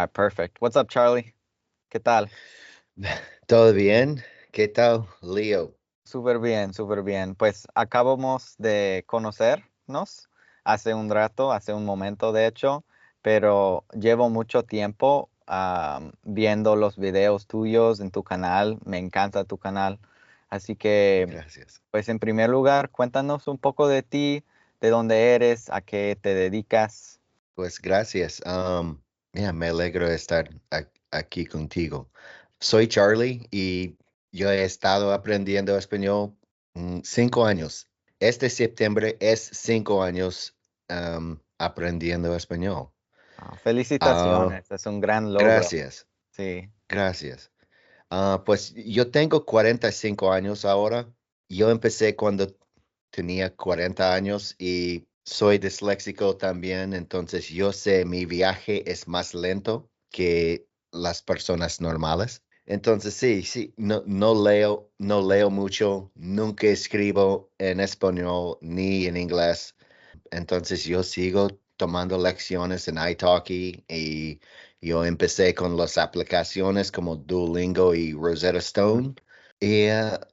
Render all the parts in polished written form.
All right, perfect. What's up, Charlie? ¿Qué tal? ¿Todo bien? ¿Qué tal, Leo? Súper bien, súper bien. Pues acabamos de conocernos hace un rato, hace un momento, de hecho, pero llevo mucho tiempo viendo los videos tuyos en tu canal. Me encanta tu canal. Así que, Gracias. pues en primer lugar, cuéntanos un poco de ti, de dónde eres, a qué te dedicas. Pues gracias. Me alegro de estar aquí contigo. Soy Charlie y yo he estado aprendiendo español 5 años. Este septiembre es 5 años aprendiendo español. Ah, Felicitaciones, es un gran logro. gracias, Sí. gracias. Pues yo tengo 45 años ahora. Yo empecé cuando tenía 40 años y soy disléxico también, entonces yo sé mi viaje es más lento que las personas normales. Entonces sí, no leo mucho, nunca escribo en español ni en inglés. Entonces yo sigo tomando lecciones en italki y yo empecé con las aplicaciones como Duolingo y Rosetta Ujú. Stone. Y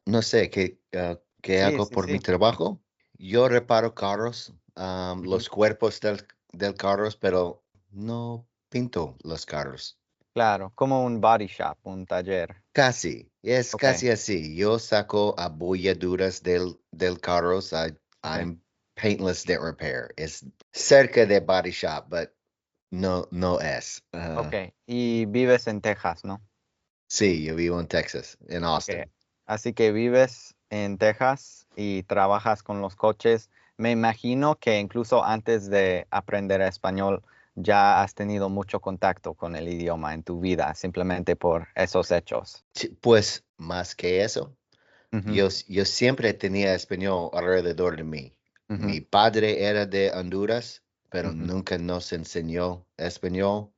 no sé, ¿qué Sí, hago sí, por mi sí. trabajo? Yo reparo carros, Ujú. los cuerpos del carros, pero no pinto los carros. Claro, como un body shop, un taller. Casi, es Ok, casi así. Yo saco abolladuras del carro. ok, I'm paintless de repair. Es cerca de body shop, but no es. ok. Y vives en Texas, ¿no? Sí, yo vivo en Texas, en Ok. Austin. Así que vives en Texas y trabajas con los coches. Me imagino que incluso antes de aprender español ya has tenido mucho contacto con el idioma en tu vida, simplemente por esos hechos. Sí, pues más que eso, Ujú, yo siempre tenía español alrededor de mí. ujú, Mi padre era de Honduras, pero ujú, nunca nos enseñó español.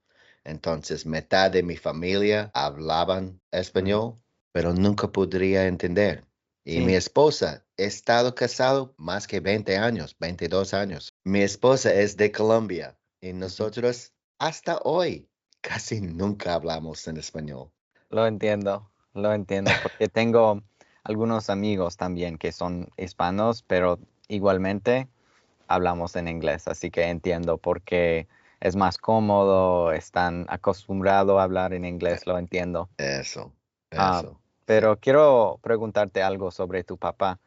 Entonces, mitad de mi familia hablaban ujú. español, pero nunca podría entender. Y mi Sí, esposa, he estado casado más que 20 años, 22 años. Mi esposa es de Colombia y ujú. nosotros hasta hoy casi nunca hablamos en español. Lo entiendo, porque tengo algunos amigos también que son hispanos, pero igualmente hablamos en inglés, así que entiendo por qué es más cómodo, están acostumbrados a hablar en Eh, inglés, lo entiendo. Eso, Ah, eso, sí. pero quiero preguntarte algo sobre tu papá.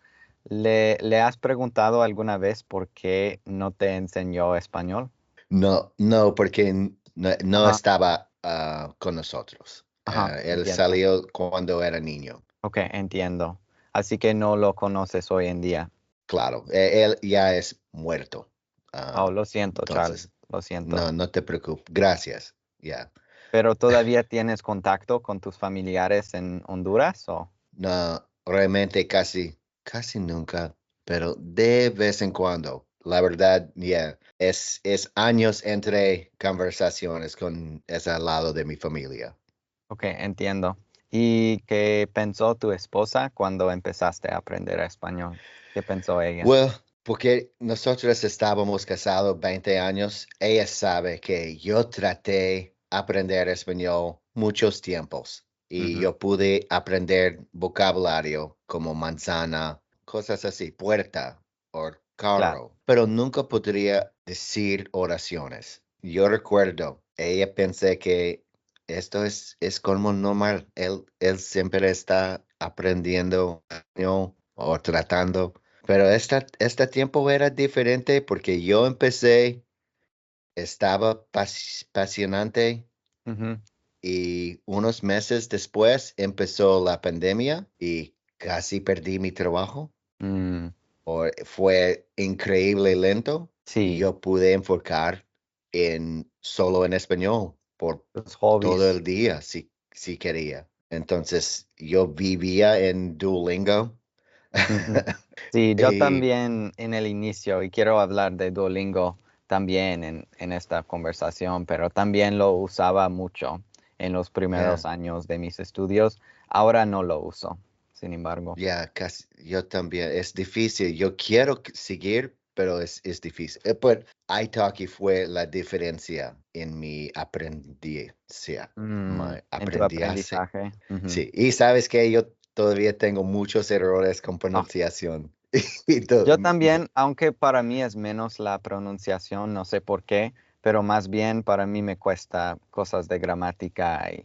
¿Le has preguntado alguna vez por qué no te enseñó español? No, porque no Ajá, estaba con nosotros. ajá, Él entiendo. salió cuando era niño. Ok, entiendo. Así que no lo conoces hoy en día. Claro, él ya es muerto. Oh, Ah, lo siento, Charlie, entonces, lo siento. no te preocupes. Gracias. Ya. ¿Pero todavía tienes contacto con tus familiares en Honduras o? No, realmente casi nunca, pero de vez en cuando. La verdad, ya, es años entre conversaciones con ese lado de mi familia. Ok, entiendo. ¿Y qué pensó tu esposa cuando empezaste a aprender español? ¿Qué pensó ella? Well, porque nosotros estábamos casados 20 años, ella sabe que yo traté aprender español muchos tiempos y Ujú, yo pude aprender vocabulario como manzana, cosas así, puerta o claro. carro, pero nunca podría decir oraciones. Yo recuerdo, ella pensé que esto es como normal, él siempre está aprendiendo español o tratando. Pero este tiempo era diferente porque yo empecé, estaba apasionante Ujú, y unos meses después empezó la pandemia y casi perdí mi trabajo. mm, Fue increíble lento y sí, yo pude enfocar solo en español por los todo hobbies. el día si quería. Entonces yo vivía en Duolingo. Ujú. Sí, yo Y también en el inicio, y quiero hablar de Duolingo también en esta conversación, pero también lo usaba mucho en los primeros ya. años de mis estudios. Ahora no lo uso, sin embargo. Ya, casi, yo también. Es difícil. Yo quiero seguir, pero es difícil. Pero italki fue la diferencia en mi aprendizaje. En tu Aprendizaje. aprendizaje. Ujú. Sí, y sabes que yo todavía tengo muchos errores con Ah, pronunciación. Y todo. yo también, aunque para mí es menos la pronunciación, no sé por qué, pero más bien para mí me cuesta cosas de gramática y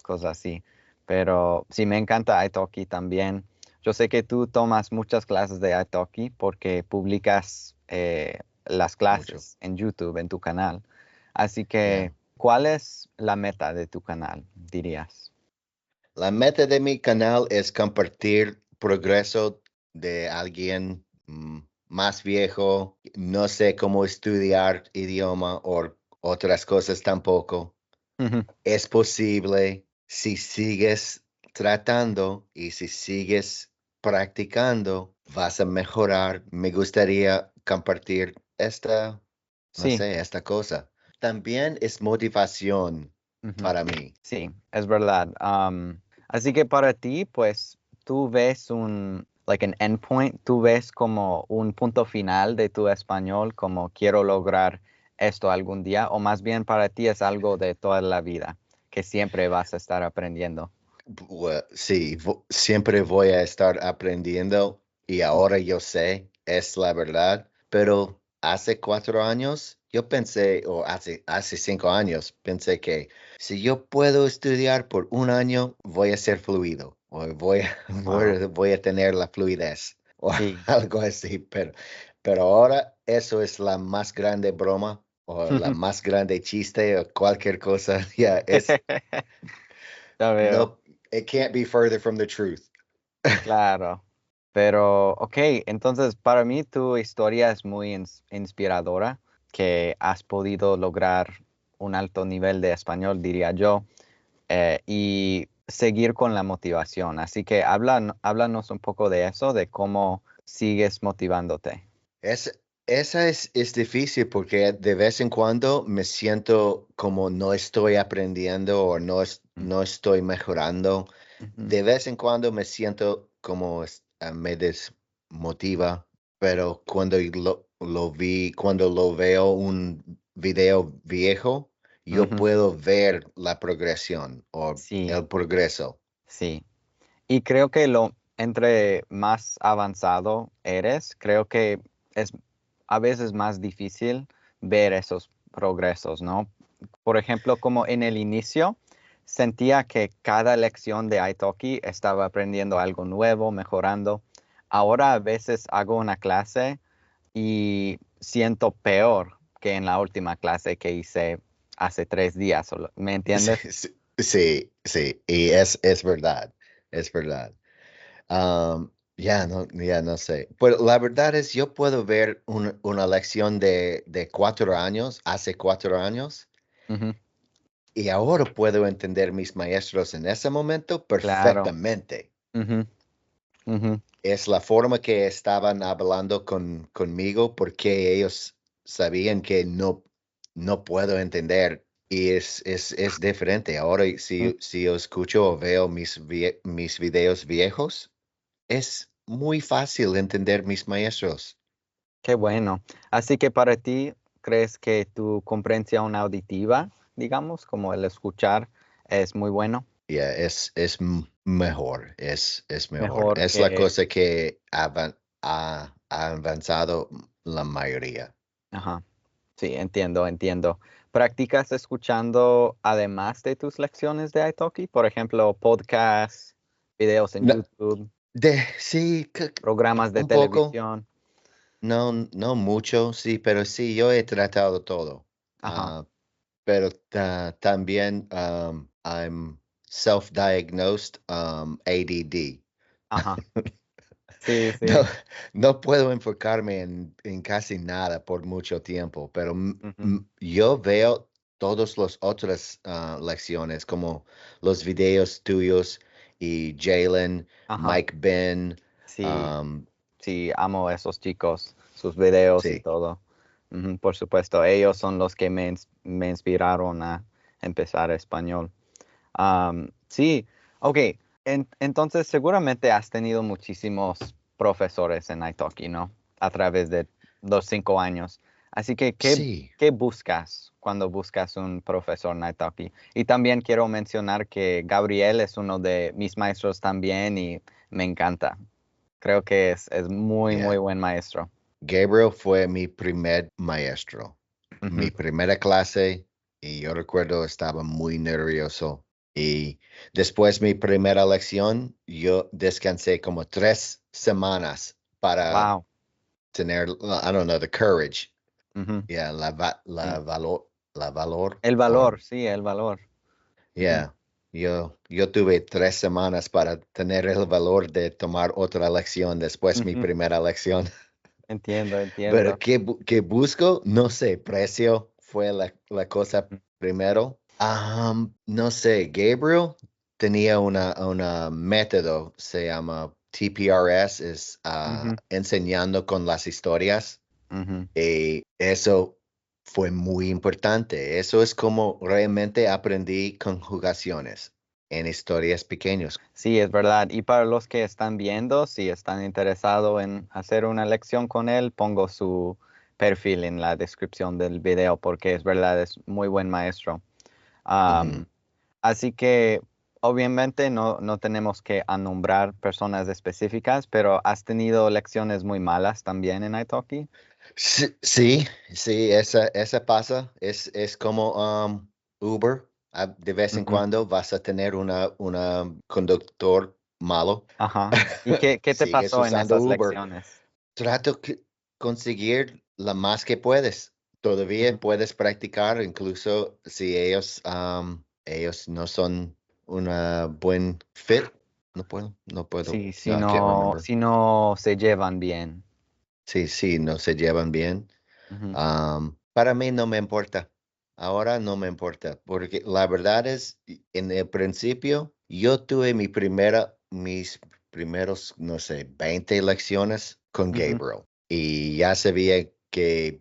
cosas así. Pero sí, me encanta Italki también. Yo sé que tú tomas muchas clases de Italki porque publicas las Mucho. clases en YouTube, en tu canal. Así Yeah. que, ¿cuál es la meta de tu canal, dirías? La meta de mi canal es compartir progreso de alguien más viejo. No sé cómo estudiar idioma o otras cosas tampoco. Ujú. Es posible si sigues tratando y si sigues practicando, vas a mejorar. Me gustaría compartir no Sí. sé, esta cosa. También es motivación Ujú. para mí. Sí, es verdad. Así que para ti, pues, tú ves like an endpoint, tú ves como un punto final de tu español, como quiero lograr esto algún día, o más bien para ti es algo de toda la vida, que siempre vas a estar aprendiendo. Sí, siempre voy a estar aprendiendo y ahora yo sé, es la verdad, pero hace 4 años yo pensé, o hace 5 años, pensé que si yo puedo estudiar por un año, voy a ser fluido, o Wow. voy a tener la fluidez, o Sí. algo así, pero ahora eso es la más grande broma, o la más grande chiste, o cualquier cosa, ya es, Ya veo. no, it can't be further from the truth. Claro, pero ok, entonces para mí tu historia es muy inspiradora, que has podido lograr un alto nivel de español, diría yo, y seguir con la motivación. Así que háblanos un poco de eso, de cómo sigues motivándote. Es, esa es difícil porque de vez en cuando me siento como no estoy aprendiendo o Mm. no estoy mejorando. Ujú. De vez en cuando me siento como me desmotiva, pero cuando lo veo un video viejo, yo Ujú. puedo ver la progresión o Sí, el progreso. sí. Y creo que entre más avanzado eres, creo que es a veces más difícil ver esos progresos, ¿no? Por ejemplo, como en el inicio, sentía que cada lección de Italki estaba aprendiendo algo nuevo, mejorando. Ahora a veces hago una clase y siento peor que en la última clase que hice hace 3 días. ¿Me entiendes? Sí, sí, sí, sí, y es verdad, es verdad. Ya no sé. Pero la verdad es, yo puedo ver una lección de 4 años, hace 4 años, Ujú. y ahora puedo entender mis maestros en ese momento Claro. perfectamente. Ujú, ujú. Es la forma que estaban hablando conmigo porque ellos sabían que no puedo entender. Y es diferente. Ahora, Mm. si yo escucho o veo mis videos viejos, es muy fácil entender mis maestros. Qué bueno. Así que para ti, ¿crees que tu comprensión auditiva, digamos, como el escuchar, es muy bueno? Ya, mejor, es mejor. Mejor Es la que... cosa que ha avanzado la mayoría. Ajá. Sí, entiendo, entiendo. ¿Practicas escuchando además de tus lecciones de Italki? Por ejemplo, podcasts, videos en No, YouTube, sí, programas de un poco. televisión. No, no mucho, sí, pero sí, yo he tratado todo. Ajá, Pero también I'm self-diagnosed ADD. ajá. Sí, No, sí. no puedo enfocarme en casi nada por mucho tiempo, pero Ujú. yo veo todas las otras lecciones, como los videos tuyos y Jalen, Ajá. Mike Ben, Sí. um, Sí, amo a esos chicos, sus videos y sí. todo. Ujú, por supuesto, ellos son los que me inspiraron a empezar español. Sí, ok. Entonces, seguramente has tenido muchísimos profesores en Italki, ¿no? A través de los 5 años. Así que, Sí, ¿qué buscas cuando buscas un profesor Naitoki? Y también quiero mencionar que Gabriel es uno de mis maestros también y me encanta. Creo que es muy, muy yeah. buen maestro. Gabriel fue mi primer maestro, mi Ujú. primera clase, y yo recuerdo estaba muy nervioso. Y después mi primera lección, yo descansé como 3 semanas para Wow. tener, I don't know, the courage, Ujú. yeah, Sí. la valor, El or, valor, sí, el valor. Ujú. yeah. Yo tuve 3 semanas para tener el valor de tomar otra lección después mi Ujú. primera lección. Entiendo, Pero entiendo. ¿qué busco? No sé, precio fue la cosa primero. No sé, Gabriel tenía una método, se llama TPRS, es Ujú. enseñando con las historias. Ujú. Y eso fue muy importante. Eso es como realmente aprendí conjugaciones en historias pequeñas. Sí, es verdad. Y para los que están viendo, si están interesados en hacer una lección con él, pongo su perfil en la descripción del video porque es verdad, es muy buen maestro. Ujú. Am, Así que obviamente no tenemos que anombrar personas específicas, pero ¿has tenido lecciones muy malas también en Italki? Sí, sí, sí, esa pasa. Es como Uber. De vez en Ujú. cuando vas a tener una conductor malo. Ajá. ¿Y qué te Sigues pasó en usando esas Uber. lecciones? Trato que conseguir la más que puedes. Ujú. Todavía puedes practicar, incluso si ellos no son una buen fit. No puedo. Sí, No, I can't remember. si no se llevan bien. Sí, sí, no se llevan bien. Ujú. Para mí no me importa. Ahora no me importa, porque la verdad es, en el principio, yo tuve mis primeros, no sé, 20 lecciones con Ujú. Gabriel y ya sabía que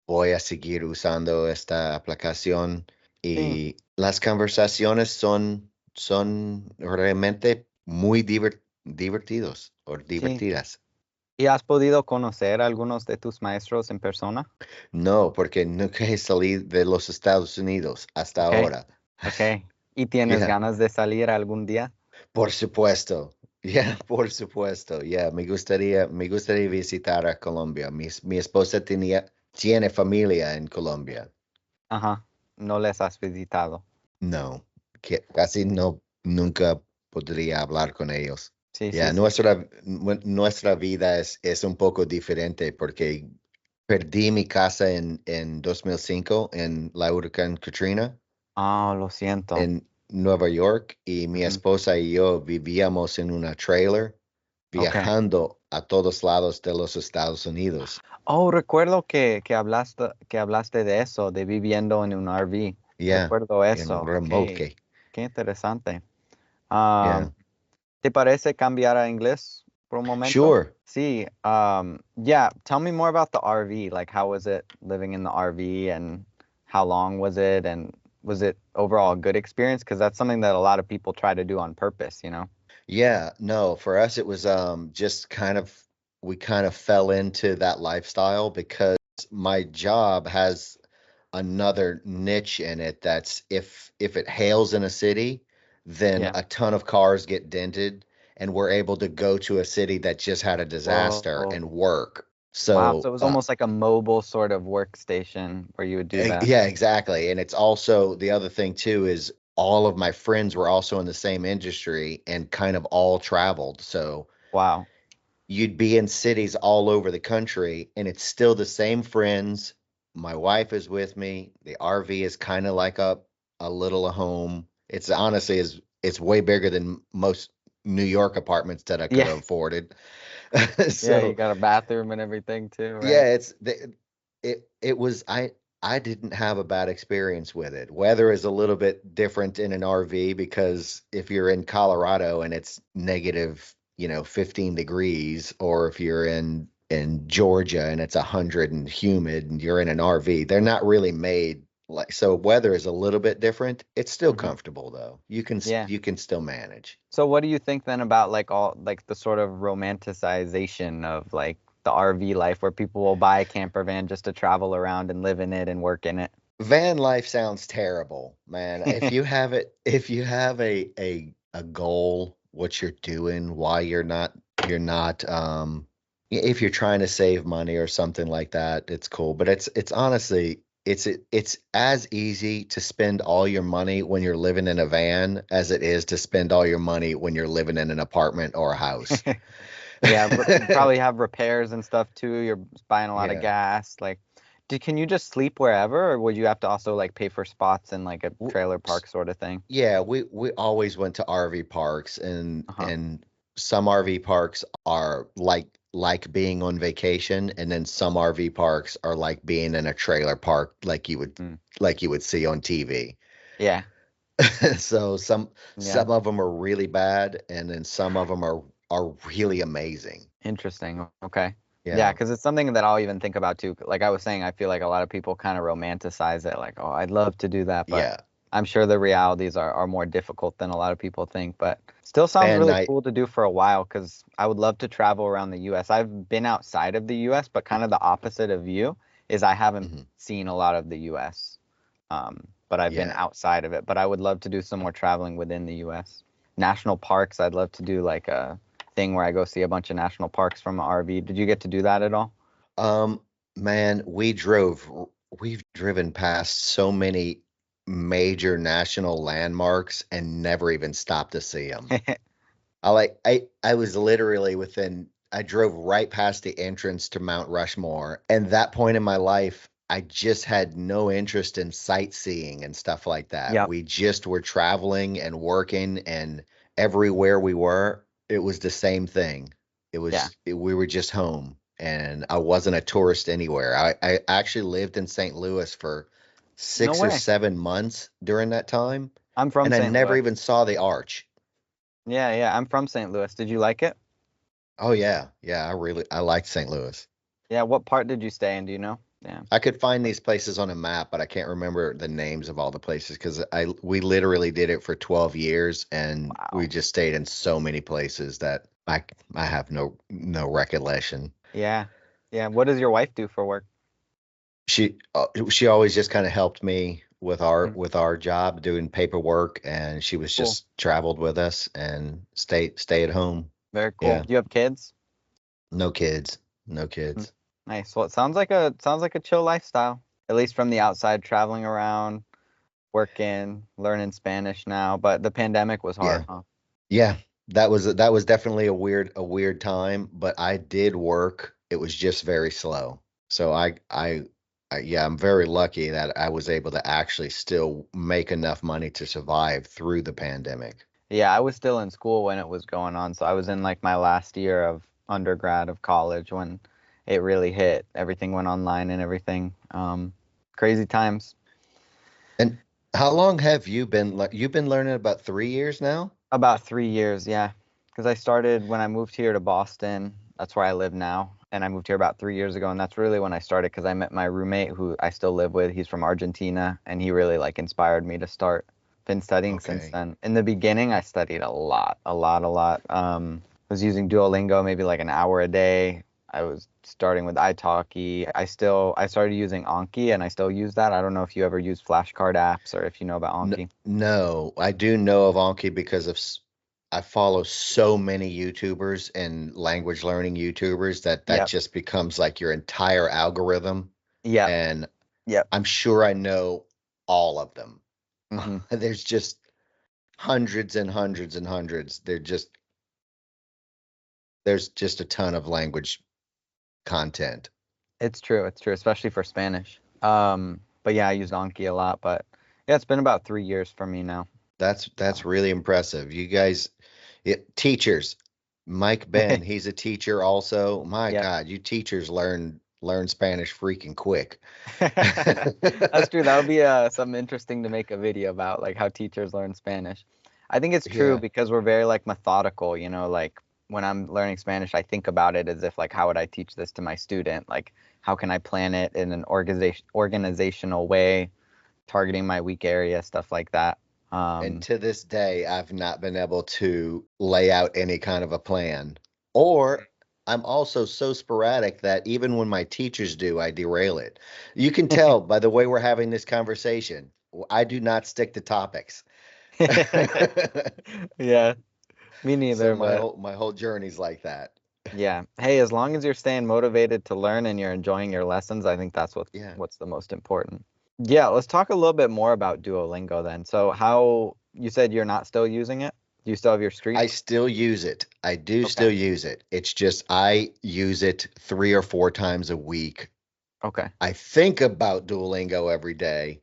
voy a seguir usando esta aplicación Sí, y las conversaciones son realmente muy divertidos o sí. divertidas. ¿Y has podido conocer a algunos de tus maestros en persona? No, porque nunca he salido de los Estados Unidos hasta Ok, ahora. ok. ¿Y tienes Ya, ganas de salir algún día? por supuesto. Ya, por supuesto. Ya, me gustaría visitar a Colombia. Mi esposa tiene familia en Colombia. Ajá. No les has visitado. No, que casi no, nunca podría hablar con ellos. Sí, sí, Ya, sí. nuestra vida es un poco diferente porque perdí mi casa en 2005 en la huracán Katrina Ah, lo siento. en Nueva York y mi Ujú. esposa y yo vivíamos en una trailer Ok. viajando a todos lados de los Estados Unidos. Oh, recuerdo que hablaste de eso, de viviendo en un RV. Yeah, Recuerdo en eso. remolque. Qué interesante. Ah, Yeah, ¿Te parece cambiar a inglés por un momento? sure. Sí. Yeah. Tell me more about the RV. Like, how was it living in the RV, and how long was it, and was it overall a good experience? Because that's something that a lot of people try to do on purpose, you know? Yeah, no, for us it was just we kind of fell into that lifestyle because my job has another niche in it that's if it hails in a city, then Yeah. a ton of cars get dented and we're able to go to a city that just had a disaster and Whoa. work. Wow. So So it was almost like a mobile sort of workstation where you would do that. yeah, exactly. And it's also the other thing too is all of my friends were also in the same industry and kind of all traveled. So Wow. you'd be in cities all over the country and it's still the same friends. My wife is with me. The RV is kind of like a little home. It's honestly is it's way bigger than most New York apartments that I could Yeah. have afforded. Yeah. You So got a bathroom and everything too, right? yeah, it was I didn't have a bad experience with it. Weather is a little bit different in an RV because if you're in Colorado and it's negative, 15 degrees, or if you're in Georgia and it's 100 and humid and you're in an RV, they're not really made like so weather is a little bit different. It's still Hmm. comfortable though. You can still manage. So what do you think then about like all like the sort of romanticization of like the RV life where people will buy a camper van just to travel around and live in it and work in it. Van life sounds terrible, man. If you have a goal, what you're doing, why you're not if you're trying to save money or something like that, it's cool. But it's honestly it's as easy to spend all your money when you're living in a van as it is to spend all your money when you're living in an apartment or a house. Yeah, you probably have repairs and stuff too. You're buying a lot of Yeah. gas. Like, can you just sleep wherever, or would you have to also like pay for spots in like a W- trailer s- park sort of thing? Yeah, we always went to RV parks, Uh-huh. and some RV parks are like being on vacation, and then some RV parks are like being in a trailer park Mm. like you would see on TV. Yeah. So Yeah. some of them are really bad, and then some of them are really amazing. Interesting. Okay. Yeah, Yeah. because it's something that I'll even think about too. Like I was saying, I feel like a lot of people kind of romanticize it, like, oh, I'd love to do that, but Yeah. I'm sure the realities are more difficult than a lot of people think. But still sounds And really I cool to do for a while because I would love to travel around the US. I've been outside of the US, but kind of the opposite of you is I haven't mhm, seen a lot of the US. But I've been yeah. outside of it. But I would love to do some more traveling within the US. National parks, I'd love to do like a thing where I go see a bunch of national parks from an RV. Did you get to do that at all? Um, Man, we've driven past so many major national landmarks and never even stopped to see them. I was literally I drove right past the entrance to Mount Rushmore, and that point in my life, I just had no interest in sightseeing and stuff like that. Yep. We just were traveling and working, and everywhere we were, it was the same thing. Yeah. We were just home, and I wasn't a tourist anywhere. I actually lived in St. Louis for No way. 6 or 7 months during that time, I'm from and I St. never Louis. even saw the arch. Yeah, yeah. I'm from St. Louis. Did you like it? Oh yeah, yeah. I liked St. Louis. Yeah. What part did you stay in? Do you know? Yeah. I could find these places on a map, but I can't remember the names of all the places because I we literally did it for 12 years and we Wow. just stayed in so many places that I have no recollection. Yeah. Yeah. What does your wife do for work? She always just kind of helped me Mm, with our job doing paperwork, and she was cool. just traveled with us and stay at home. Very cool. Yeah, Do you have kids? no kids, no Mm, kids. nice. Well, it sounds like a chill lifestyle. At least from the outside, traveling around, working, learning Spanish now. But the pandemic was hard, Yeah. huh? Yeah, that was definitely a weird time, but I did work. It was just very slow. So yeah, I'm very lucky that I was able to actually still make enough money to survive through the pandemic. Yeah, I was still in school when it was going on, so I was in like my last year of undergrad of college when it really hit. Everything went online and everything. Crazy times. And how long have you've been learning about 3 years now? About 3 years, yeah. Because I started when I moved here to Boston. That's where I live now. And I moved here about 3 years ago, and that's really when I started because I met my roommate who I still live with. He's from Argentina, and he really like inspired me to start. Been studying since Okay. then. In the beginning, I studied a lot, a lot, a lot. Was using Duolingo maybe like an hour a day. I was starting with italki. I started using Anki, and I still use that. I don't know if you ever use flashcard apps or if you know about N Anki. No, I do know of Anki because I follow so many YouTubers and language learning YouTubers that Yep. just becomes like your entire algorithm. Yep. And Yep. I'm sure I know all of them. Hmm. There's just hundreds and hundreds and hundreds. There's just a ton of language content. It's true. It's true, especially for Spanish. But yeah, I use Anki a lot. But yeah, it's been about 3 years for me now. That's So really impressive. You guys, teachers, Mike Ben, he's a teacher also. My yep. God, you teachers learn Spanish freaking quick. That's true. That would be something interesting to make a video about, like how teachers learn Spanish. I think it's true Yeah. because we're very like methodical, like when I'm learning Spanish, I think about it as if like how would I teach this to my student? Like how can I plan it in an organizational way, targeting my weak area, stuff like that. And Um, to this day, I've not been able to lay out any kind of a plan. Or I'm also so sporadic that even when my teachers do, I derail it. You can tell by the way we're having this conversation. I do not stick to topics. Yeah, me So neither, but my whole journey's like that. yeah. Hey, as long as you're staying motivated to learn and you're enjoying your lessons, I think that's Yeah. what's the most important. Yeah, let's talk a little bit more about Duolingo then. So how you said you're not still using it? Do you still have your I streak? still use it. I do Okay. still use it. It's just I use it 3 or 4 times a week. Okay. I think about Duolingo every day,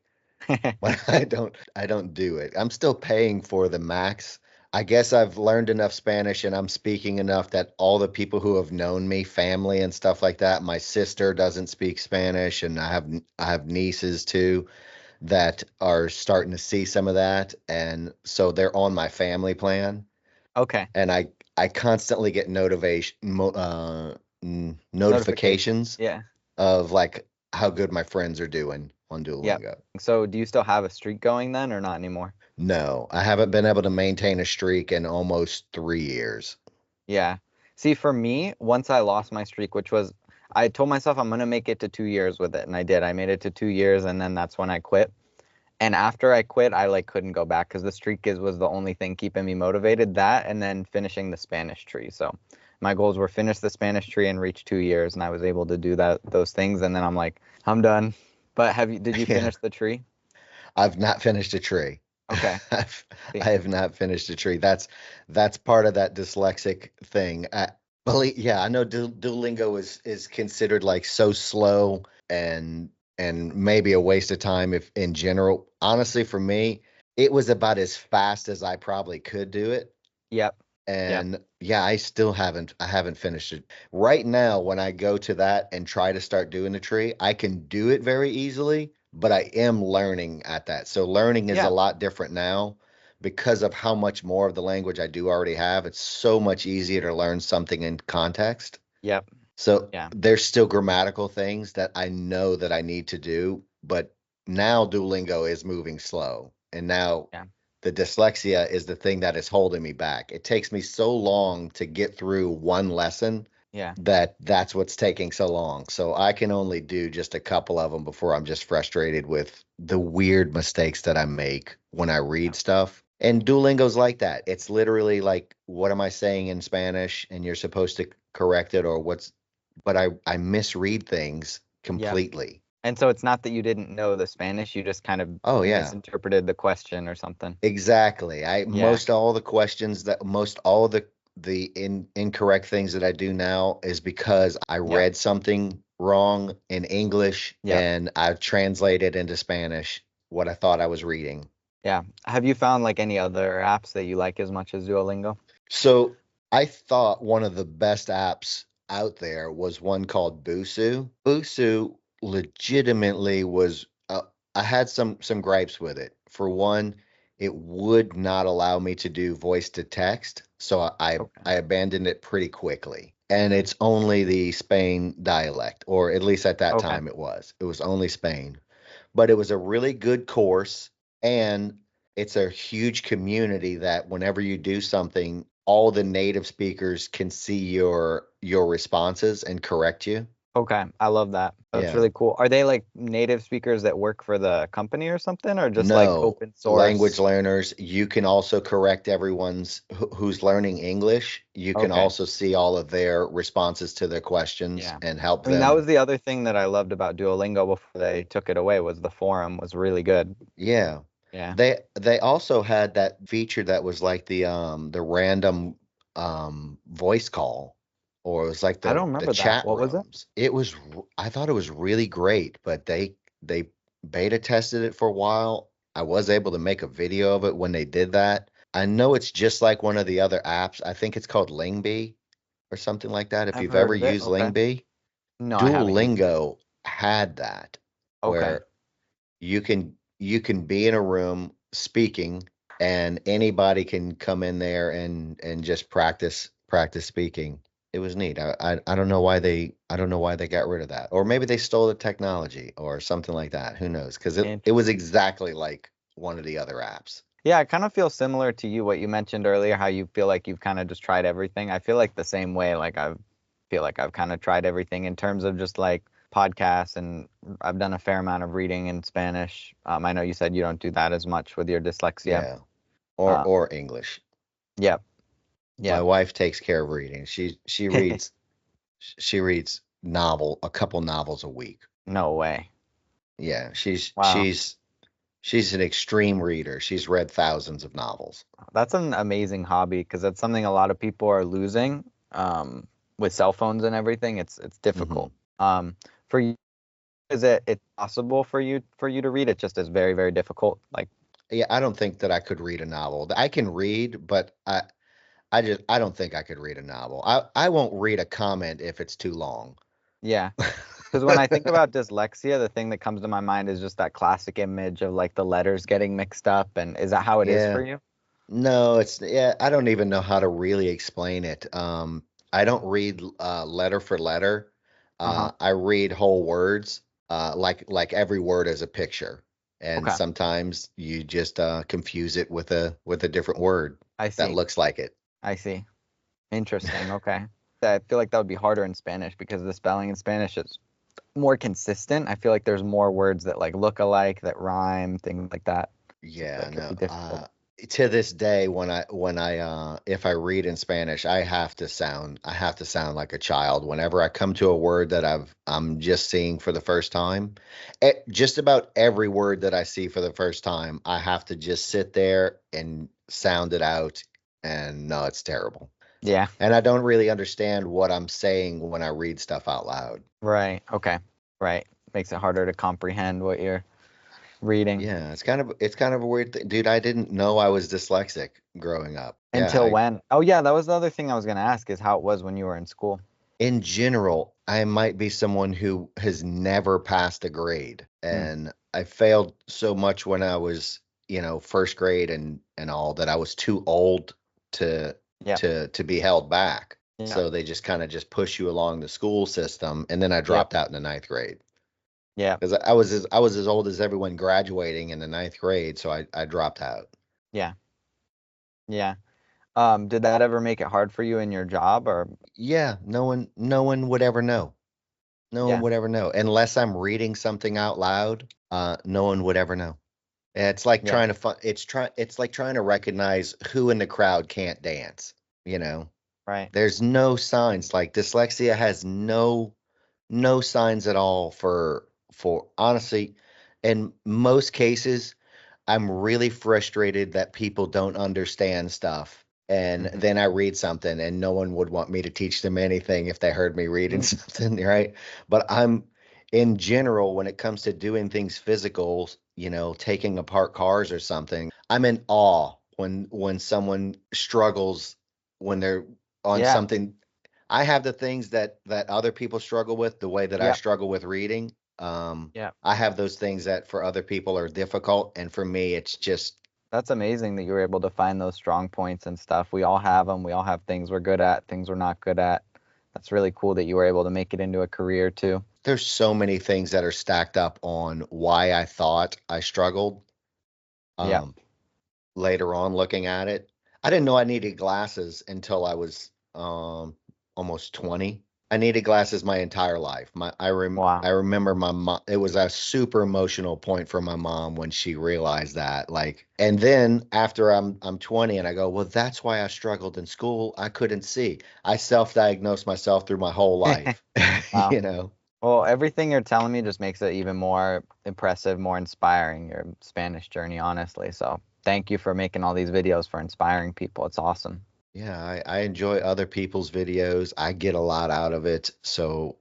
but I don't do it. I'm still paying for the max. I guess I've learned enough Spanish and I'm speaking enough that all the people who have known me, family and stuff like that, my sister doesn't speak Spanish and I have nieces too that are starting to see some of that, and so they're on my family plan, Okay. and I constantly get Notification. notifications Yeah. of like how good my friends are doing on Yep. Duolingo. So do you still have a streak going then or not anymore? No, I haven't been able to maintain a streak in almost 3 years. Yeah. See, for me, once I lost my streak, which was, I told myself I'm gonna make it to 2 years with it, and I did. I made it to 2 years, and then that's when I quit. And after I quit, I like couldn't go back because the streak is was the only thing keeping me motivated. That and then finishing the Spanish tree. So my goals were finish the Spanish tree and reach 2 years, and I was able to do those things. And then I'm like, I'm done. But did you Yeah, finish the tree? I've not finished a tree. Okay. I've, See. I have not finished a tree. That's part of that dyslexic thing. Yeah, I know Duolingo is considered like so slow and maybe a waste of time if in general. Honestly, for me, it was about as fast as I probably could do it. Yep. Yep. And yeah, I haven't finished it. Right now, when I go to that and try to start doing the tree, I can do it very easily, but I am learning at that. So learning is a Yeah. lot different now because of how much more of the language I do already have. It's so much easier to learn something in context. Yep. So Yeah. there's still grammatical things that I know that I need to do, but now Duolingo is moving slow. And now Yeah. the dyslexia is the thing that is holding me back. It takes me so long to get through one lesson Yeah. that that's what's taking so long. So I can only do just a couple of them before I'm just frustrated with the weird mistakes that I make when I Yeah. read stuff. And Duolingo's like that. It's literally like, what am I saying in Spanish? And you're supposed to correct it or but I misread things Yep. completely. And so it's not that you didn't know the Spanish, you just kind of Oh yeah. misinterpreted the question or something. Exactly. Yeah. Most all of the incorrect things that I do now is because I Yep. read something wrong in English Yep. and I've translated into Spanish what I thought I was reading. Yeah. Have you found like any other apps that you like as much as Duolingo? So I thought one of the best apps out there was one called Busu. Busu legitimately was. I had some gripes with it. For one, it would not allow me to do voice to text, so Okay. I abandoned it pretty quickly. And it's only the Spain dialect, or at least at that Okay. time it was. It was only Spain, but it was a really good course, and it's a huge community that whenever you do something, all the native speakers can see your responses and correct you. Okay. I love that. That's Yeah. really cool. Are they like native speakers that work for the company or something, or just like No, open language source? learners, you can also correct everyone's who's learning English. You can Okay. also see all of their responses to their questions Yeah. and help I mean, that them. was the other thing that I loved about Duolingo before they took it away was the forum was really good. Yeah. Yeah. They also had that feature that was like the random voice call, or it was like I don't the remember that. chat What was it? rooms. I thought it was really great, but they beta tested it for a while. I was able to make a video of it when they did that. I know it's just like one of the other apps. I think it's called Lingbee or something like that. If I've you've heard ever of it. used Okay. Lingbee, No, I haven't used it. Duolingo had that Okay. where you can be in a room speaking and anybody can come in there and just practice speaking. It was neat. I don't know why I don't know why they got rid of that. Or maybe they stole the technology or something like that. Who knows? Because it was Interesting. exactly like one of the other apps. Yeah, I kind of feel similar to you, what you mentioned earlier, how you feel like you've kind of just tried everything. I feel like the same way. Like I've feel like I've kind of tried everything in terms of just like podcasts, and I've done a fair amount of reading in Spanish. I know you said you don't do that as much with your dyslexia. Yeah. Uh, Or English. yep, My yep. wife takes care of reading. She reads a couple novels a week. No way. Yeah, she's Wow. she's she's an extreme reader. She's read thousands of novels. That's an amazing hobby because that's something a lot of people are losing with cell phones and everything. It's difficult. Hmm. For you, is it possible for you to read? It just is very, very difficult. Like, Yeah, I don't think that I could read a novel. I can read, but I don't think I could read a novel. I won't read a comment if it's too long. yeah. Because when I think about dyslexia, the thing that comes to my mind is just that classic image of like the letters getting mixed up. And is that how it is for Yeah. you? No, yeah, I don't even know how to really explain it. I don't read letter for letter. Uh-huh. I read whole words, like every word is a picture. And Okay. sometimes you just confuse it with a different word I that see. looks like it. I see. Interesting. Okay. I feel like that would be harder in Spanish because the spelling in Spanish is more consistent. I feel like there's more words that like look alike, that rhyme, things like that. So I feel Yeah, like it'd be no. difficult. To this day, when I if I read in Spanish, I have to sound like a child. Whenever I come to a word that I'm just seeing for the first time, just about every word that I see for the first time, I have to just sit there and sound it out. And no, it's terrible. Yeah. And I don't really understand what I'm saying when I read stuff out loud. Right. Okay. Right. Makes it harder to comprehend what you're reading. Yeah, it's kind of a weird thing. Dude, I didn't know I was dyslexic growing up. Yeah, Until when? Oh yeah, that was the other thing I was gonna ask is how it was when you were in school. in general, I might be someone who has never passed a grade. Hmm. And I failed so much when I was, first grade and all that I was too old to Yep. to be held back. Yep. So they just kind of just push you along the school system. And then I Yep. dropped out in the ninth grade Yep. because I was as old as everyone graduating in the ninth grade. So I dropped out. Yeah. Yeah. Did that ever make it hard for you in your job or Yeah, no one would ever know. No one yeah. would ever know unless I'm reading something out loud. No one would ever know. It's like Yeah. trying to it's like trying to recognize who in the crowd can't dance, you know. Right. There's no signs. Like dyslexia has no signs at all for honestly, in most cases I'm really frustrated that people don't understand stuff. And Hmm. then I read something and no one would want me to teach them anything if they heard me reading something, right? But in general, when it comes to doing things physical, taking apart cars or something, I'm in awe when someone struggles when they're on Yeah. something. I have the things that other people struggle with, the way that I Yep. struggle with reading. Um, Yep. I have those things that for other people are difficult, and for me, it's just That's amazing that you were able to find those strong points and stuff. We all have them. We all have things we're good at, things we're not good at. That's really cool that you were able to make it into a career too. there's so many things that are stacked up on why I thought I struggled. Yeah. Um, Later on, looking at it, I didn't know I needed glasses until I was almost 20. I needed glasses my entire life. I Wow. remember my mom. It was a super emotional point for my mom when she realized that. Like, and then after I'm 20 and I go, well, that's why I struggled in school. I couldn't see. I self-diagnosed myself through my whole life. Wow. You know. Well, everything you're telling me just makes it even more impressive, more inspiring, your Spanish journey, honestly. So thank you for making all these videos for inspiring people. It's awesome. Yeah, I enjoy other people's videos. I get a lot out of it, so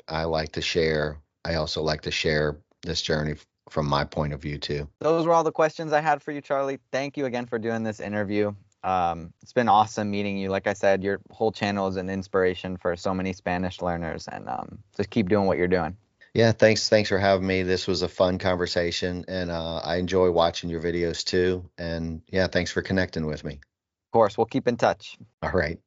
I like to share. I also like to share this journey from my point of view too. Those were all the questions I had for you, Charlie. Thank you again for doing this interview. It's been awesome meeting you. Like I said, your whole channel is an inspiration for so many Spanish learners, and just keep doing what you're doing. Yeah, thanks for having me. This was a fun conversation, and I enjoy watching your videos too. And yeah, thanks for connecting with me. Of course, we'll keep in touch. All right.